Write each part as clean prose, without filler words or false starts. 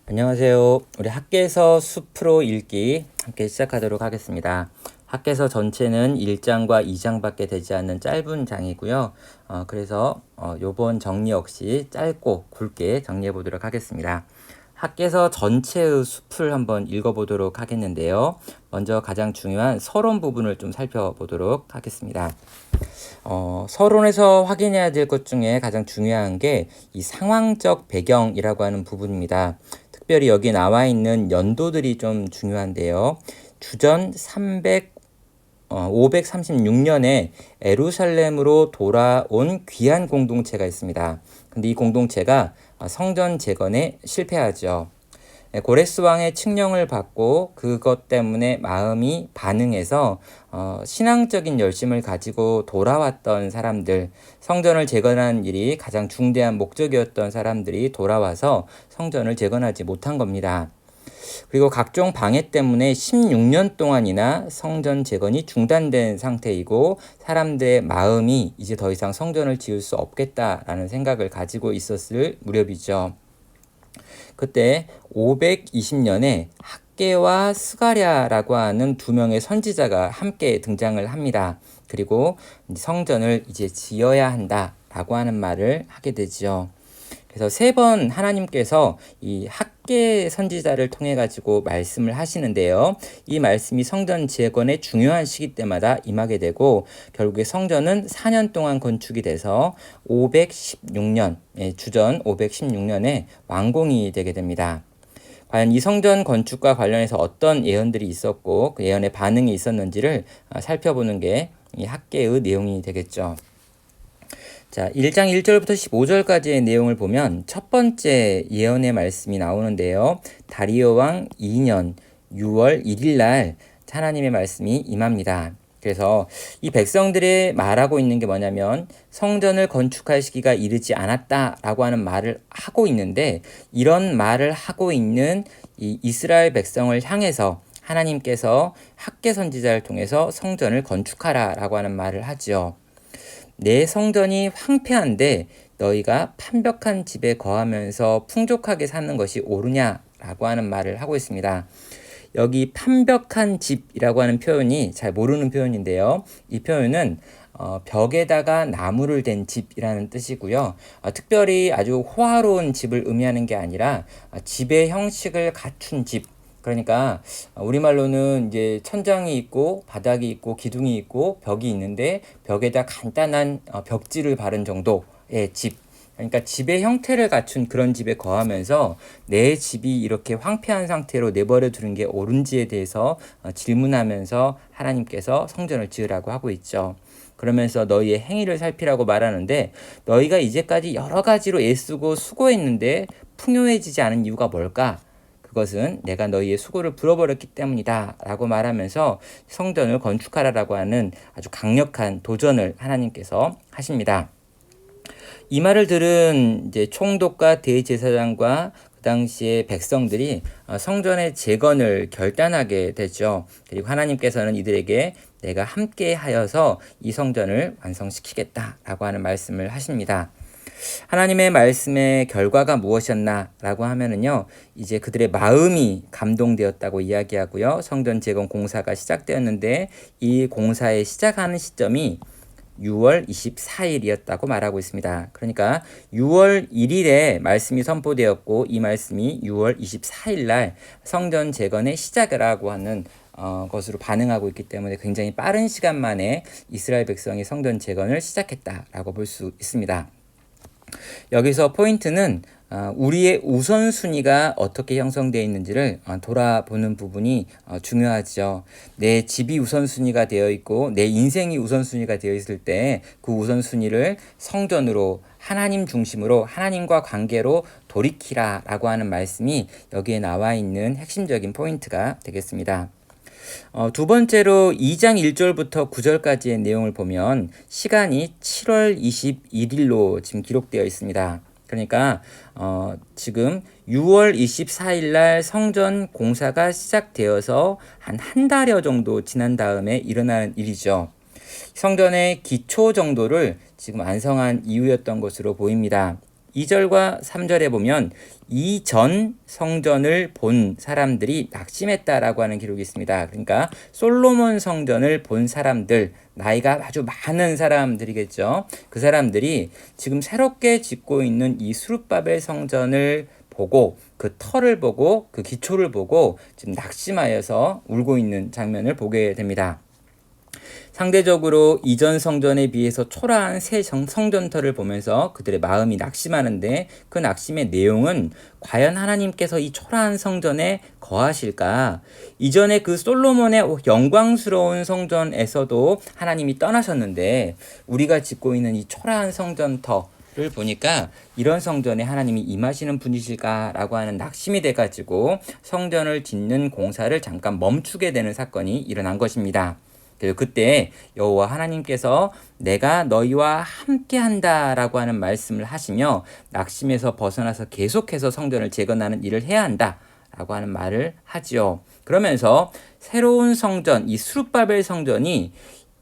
안녕하세요. 우리 학계서 숲으로 읽기 함께 시작하도록 하겠습니다. 학계서 전체는 1장과 2장밖에 되지 않는 짧은 장이고요. 그래서 요번 정리 역시 짧고 굵게 정리해 보도록 하겠습니다. 학계서 전체의 숲을 한번 읽어보도록 하겠는데요. 먼저 가장 중요한 서론 부분을 좀 살펴보도록 하겠습니다. 서론에서 확인해야 될 것 중에 가장 중요한 게 이 상황적 배경이라고 하는 부분입니다. 특별히 여기 나와 있는 연도들이 좀 중요한데요. 주전 536년에 에루살렘으로 돌아온 귀한 공동체가 있습니다. 근데 이 공동체가 성전 재건에 실패하죠. 고레스 왕의 칙령을 받고 그것 때문에 마음이 반응해서 신앙적인 열심을 가지고 돌아왔던 사람들, 성전을 재건하는 일이 가장 중대한 목적이었던 사람들이 돌아와서 성전을 재건하지 못한 겁니다. 그리고 각종 방해 때문에 16년 동안이나 성전 재건이 중단된 상태이고 사람들의 마음이 이제 더 이상 성전을 지을 수 없겠다라는 생각을 가지고 있었을 무렵이죠. 그때 520년에 학개와 스가랴라고 하는 두 명의 선지자가 함께 등장을 합니다. 그리고 성전을 이제 지어야 한다라고 하는 말을 하게 되죠. 그래서 세 번 하나님께서 이 학개 선지자를 통해 가지고 말씀을 하시는데요. 이 말씀이 성전 재건의 중요한 시기 때마다 임하게 되고 결국에 성전은 4년 동안 건축이 돼서 516년, 주전 516년에 완공이 되게 됩니다. 과연 이 성전 건축과 관련해서 어떤 예언들이 있었고 그 예언의 반응이 있었는지를 살펴보는 게 이 학개의 내용이 되겠죠. 자, 1장 1절부터 15절까지의 내용을 보면 첫 번째 예언의 말씀이 나오는데요. 다리오 왕 2년 6월 1일 날 하나님의 말씀이 임합니다. 그래서 이 백성들이 말하고 있는 게 뭐냐면 성전을 건축할 시기가 이르지 않았다라고 하는 말을 하고 있는데 이런 말을 하고 있는 이 이스라엘 백성을 향해서 하나님께서 학개 선지자를 통해서 성전을 건축하라라고 하는 말을 하지요. 내 성전이 황폐한데 너희가 판벽한 집에 거하면서 풍족하게 사는 것이 옳으냐라고 하는 말을 하고 있습니다. 여기 판벽한 집이라고 하는 표현이 잘 모르는 표현인데요. 이 표현은 벽에다가 나무를 댄 집이라는 뜻이고요. 특별히 아주 호화로운 집을 의미하는 게 아니라 집의 형식을 갖춘 집. 그러니까 우리말로는 이제 천장이 있고 바닥이 있고 기둥이 있고 벽이 있는데 벽에다 간단한 벽지를 바른 정도의 집. 그러니까 집의 형태를 갖춘 그런 집에 거하면서 내 집이 이렇게 황폐한 상태로 내버려 두는 게 옳은지에 대해서 질문하면서 하나님께서 성전을 지으라고 하고 있죠. 그러면서 너희의 행위를 살피라고 말하는데 너희가 이제까지 여러 가지로 애쓰고 수고했는데 풍요해지지 않은 이유가 뭘까? 그것은 내가 너희의 수고를 불어버렸기 때문이다 라고 말하면서 성전을 건축하라라고 하는 아주 강력한 도전을 하나님께서 하십니다. 이 말을 들은 이제 총독과 대제사장과 그 당시에 백성들이 성전의 재건을 결단하게 되죠. 그리고 하나님께서는 이들에게 내가 함께 하여서 이 성전을 완성시키겠다라고 하는 말씀을 하십니다. 하나님의 말씀의 결과가 무엇이었나라고 하면은요, 이제 그들의 마음이 감동되었다고 이야기하고요, 성전 재건 공사가 시작되었는데 이 공사의 시작하는 시점이 6월 24일이었다고 말하고 있습니다. 그러니까 6월 1일에 말씀이 선포되었고 이 말씀이 6월 24일 날 성전 재건의 시작이라고 하는 것으로 반응하고 있기 때문에 굉장히 빠른 시간 만에 이스라엘 백성이 성전 재건을 시작했다라고 볼 수 있습니다. 여기서 포인트는 우리의 우선순위가 어떻게 형성되어 있는지를 돌아보는 부분이 중요하죠. 내 집이 우선순위가 되어 있고 내 인생이 우선순위가 되어 있을 때 그 우선순위를 성전으로 하나님 중심으로 하나님과 관계로 돌이키라라고 하는 말씀이 여기에 나와 있는 핵심적인 포인트가 되겠습니다. 두 번째로 2장 1절부터 9절까지의 내용을 보면 시간이 7월 21일로 지금 기록되어 있습니다. 그러니까 지금 6월 24일 날 성전 공사가 시작되어서 한 달여 정도 지난 다음에 일어나는 일이죠. 성전의 기초 정도를 지금 완성한 이후였던 것으로 보입니다. 2절과 3절에 보면 이전 성전을 본 사람들이 낙심했다라고 하는 기록이 있습니다. 그러니까 솔로몬 성전을 본 사람들, 나이가 아주 많은 사람들이겠죠. 그 사람들이 지금 새롭게 짓고 있는 이 스룹바벨 성전을 보고 그 터를 보고 그 기초를 보고 지금 낙심하여서 울고 있는 장면을 보게 됩니다. 상대적으로 이전 성전에 비해서 초라한 새 성전터를 보면서 그들의 마음이 낙심하는데 그 낙심의 내용은 과연 하나님께서 이 초라한 성전에 거하실까? 이전에 그 솔로몬의 영광스러운 성전에서도 하나님이 떠나셨는데 우리가 짓고 있는 이 초라한 성전터 를 보니까 이런 성전에 하나님이 임하시는 분이실까라고 하는 낙심이 돼가지고 성전을 짓는 공사를 잠깐 멈추게 되는 사건이 일어난 것입니다. 그때 여호와 하나님께서 내가 너희와 함께한다라고 하는 말씀을 하시며 낙심에서 벗어나서 계속해서 성전을 재건하는 일을 해야 한다라고 하는 말을 하지요. 그러면서 새로운 성전, 이 스룹바벨 성전이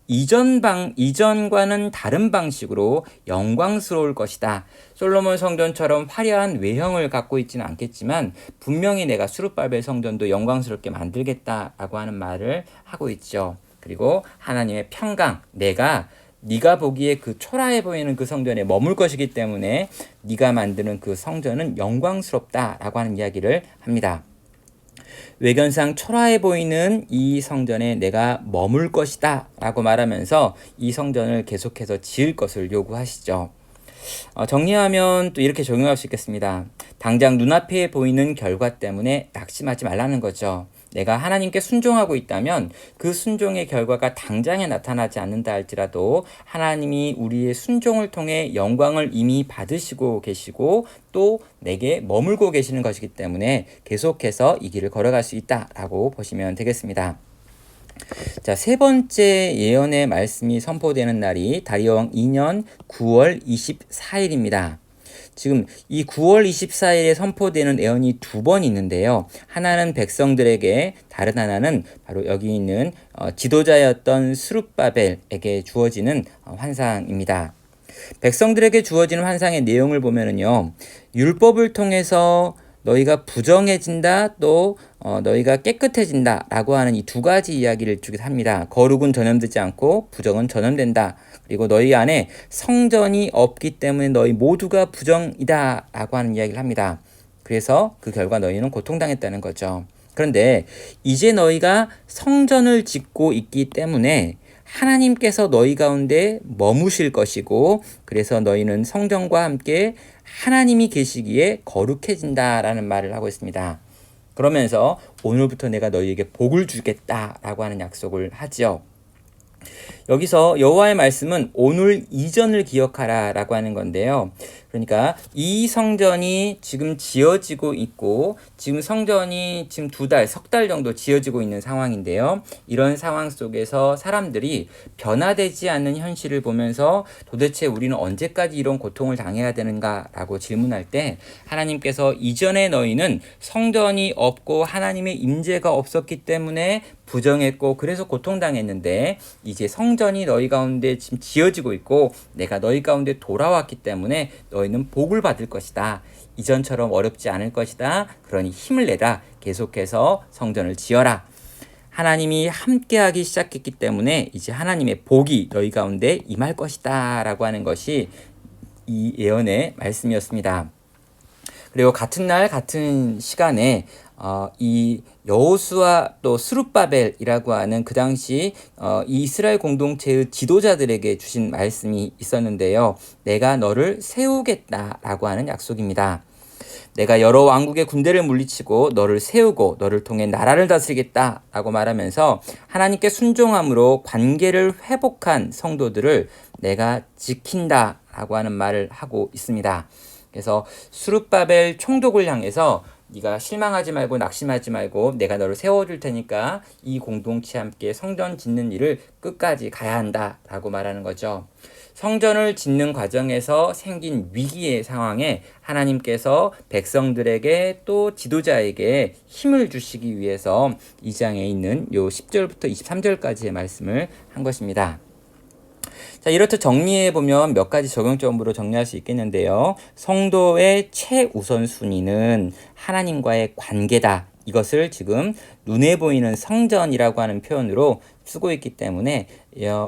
이전과는 다른 방식으로 영광스러울 것이다. 솔로몬 성전처럼 화려한 외형을 갖고 있지는 않겠지만 분명히 내가 스룹바벨 성전도 영광스럽게 만들겠다라고 하는 말을 하고 있죠. 그리고 하나님의 평강, 네가 보기에 그 초라해 보이는 그 성전에 머물 것이기 때문에 네가 만드는 그 성전은 영광스럽다라고 하는 이야기를 합니다. 외견상 초라해 보이는 이 성전에 내가 머물 것이다 라고 말하면서 이 성전을 계속해서 지을 것을 요구하시죠. 정리하면 또 이렇게 적용할 수 있겠습니다. 당장 눈앞에 보이는 결과 때문에 낙심하지 말라는 거죠. 내가 하나님께 순종하고 있다면 그 순종의 결과가 당장에 나타나지 않는다 할지라도 하나님이 우리의 순종을 통해 영광을 이미 받으시고 계시고 또 내게 머물고 계시는 것이기 때문에 계속해서 이 길을 걸어갈 수 있다라고 보시면 되겠습니다. 자, 세 번째 예언의 말씀이 선포되는 날이 다리오 왕 2년 9월 24일입니다. 지금 이 9월 24일에 선포되는 예언이 두 번 있는데요. 하나는 백성들에게, 다른 하나는 바로 여기 있는 지도자였던 스룹바벨에게 주어지는 환상입니다. 백성들에게 주어지는 환상의 내용을 보면은요, 율법을 통해서 너희가 부정해진다, 또 너희가 깨끗해진다 라고 하는 이 두 가지 이야기를 주기도 합니다. 거룩은 전염되지 않고 부정은 전염된다. 그리고 너희 안에 성전이 없기 때문에 너희 모두가 부정이다 라고 하는 이야기를 합니다. 그래서 그 결과 너희는 고통당했다는 거죠. 그런데 이제 너희가 성전을 짓고 있기 때문에 하나님께서 너희 가운데 머무실 것이고, 그래서 너희는 성전과 함께 하나님이 계시기에 거룩해진다라는 말을 하고 있습니다. 그러면서 오늘부터 내가 너희에게 복을 주겠다라고 하는 약속을 하죠. 여기서 여호와의 말씀은 오늘 이전을 기억하라 라고 하는 건데요. 그러니까 이 성전이 지금 지어지고 있고, 지금 성전이 지금 석 달 정도 지어지고 있는 상황인데요. 이런 상황 속에서 사람들이 변화되지 않는 현실을 보면서 도대체 우리는 언제까지 이런 고통을 당해야 되는가 라고 질문할 때, 하나님께서 이전에 너희는 성전이 없고 하나님의 임재가 없었기 때문에 부정했고 그래서 고통당했는데, 이제 성전이 너희 가운데 지금 지어지고 있고 내가 너희 가운데 돌아왔기 때문에 너희는 복을 받을 것이다. 이전처럼 어렵지 않을 것이다. 그러니 힘을 내라. 계속해서 성전을 지어라. 하나님이 함께하기 시작했기 때문에 이제 하나님의 복이 너희 가운데 임할 것이다 라고 하는 것이 이 예언의 말씀이었습니다. 그리고 같은 날 같은 시간에 이 여호수아 또 스룹바벨이라고 하는 그 당시 이 이스라엘 공동체의 지도자들에게 주신 말씀이 있었는데요. 내가 너를 세우겠다라고 하는 약속입니다. 내가 여러 왕국의 군대를 물리치고 너를 세우고 너를 통해 나라를 다스리겠다라고 말하면서 하나님께 순종함으로 관계를 회복한 성도들을 내가 지킨다라고 하는 말을 하고 있습니다. 그래서 스룹바벨 총독을 향해서 네가 실망하지 말고 낙심하지 말고 내가 너를 세워줄 테니까 이 공동체 함께 성전 짓는 일을 끝까지 가야 한다라고 말하는 거죠. 성전을 짓는 과정에서 생긴 위기의 상황에 하나님께서 백성들에게 또 지도자에게 힘을 주시기 위해서 이 장에 있는 요 10절부터 23절까지의 말씀을 한 것입니다. 자, 이렇듯 정리해 보면 몇 가지 적용점으로 정리할 수 있겠는데요. 성도의 최우선순위는 하나님과의 관계다. 이것을 지금 눈에 보이는 성전이라고 하는 표현으로 쓰고 있기 때문에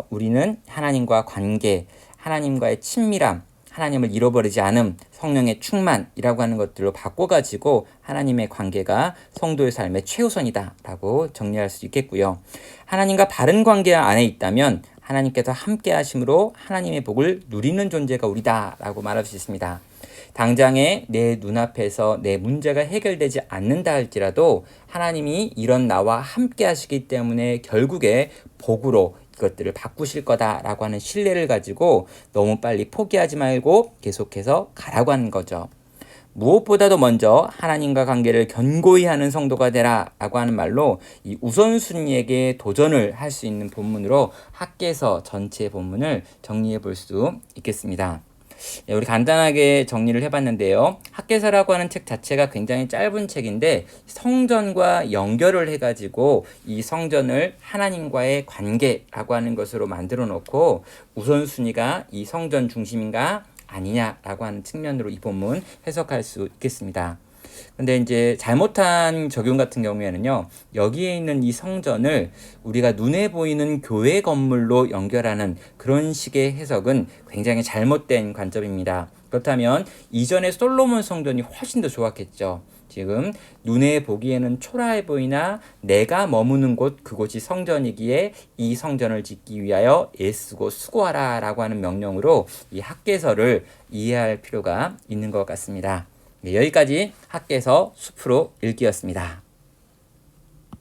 우리는 하나님과 관계, 하나님과의 친밀함, 하나님을 잃어버리지 않음, 성령의 충만이라고 하는 것들로 바꿔가지고 하나님의 관계가 성도의 삶의 최우선이다라고 정리할 수 있겠고요. 하나님과 바른 관계 안에 있다면 하나님께서 함께 하심으로 하나님의 복을 누리는 존재가 우리다라고 말할 수 있습니다. 당장에 내 눈앞에서 내 문제가 해결되지 않는다 할지라도 하나님이 이런 나와 함께 하시기 때문에 결국에 복으로 이것들을 바꾸실 거다라고 하는 신뢰를 가지고 너무 빨리 포기하지 말고 계속해서 가라고 하는 거죠. 무엇보다도 먼저 하나님과 관계를 견고히 하는 성도가 되라 라고 하는 말로 이 우선순위에게 도전을 할 수 있는 본문으로 학개서 전체 본문을 정리해 볼 수 있겠습니다. 우리 간단하게 정리를 해봤는데요. 학개서라고 하는 책 자체가 굉장히 짧은 책인데 성전과 연결을 해가지고 이 성전을 하나님과의 관계라고 하는 것으로 만들어 놓고 우선순위가 이 성전 중심인가 아니냐라고 하는 측면으로 이 본문 해석할 수 있겠습니다. 근데 이제 잘못한 적용 같은 경우에는요, 여기에 있는 이 성전을 우리가 눈에 보이는 교회 건물로 연결하는 그런 식의 해석은 굉장히 잘못된 관점입니다. 그렇다면 이전에 솔로몬 성전이 훨씬 더 좋았겠죠. 지금 눈에 보기에는 초라해 보이나 내가 머무는 곳 그곳이 성전이기에 이 성전을 짓기 위하여 애쓰고 수고하라 라고 하는 명령으로 이 학개서를 이해할 필요가 있는 것 같습니다. 여기까지 학개서 숲으로 읽기였습니다.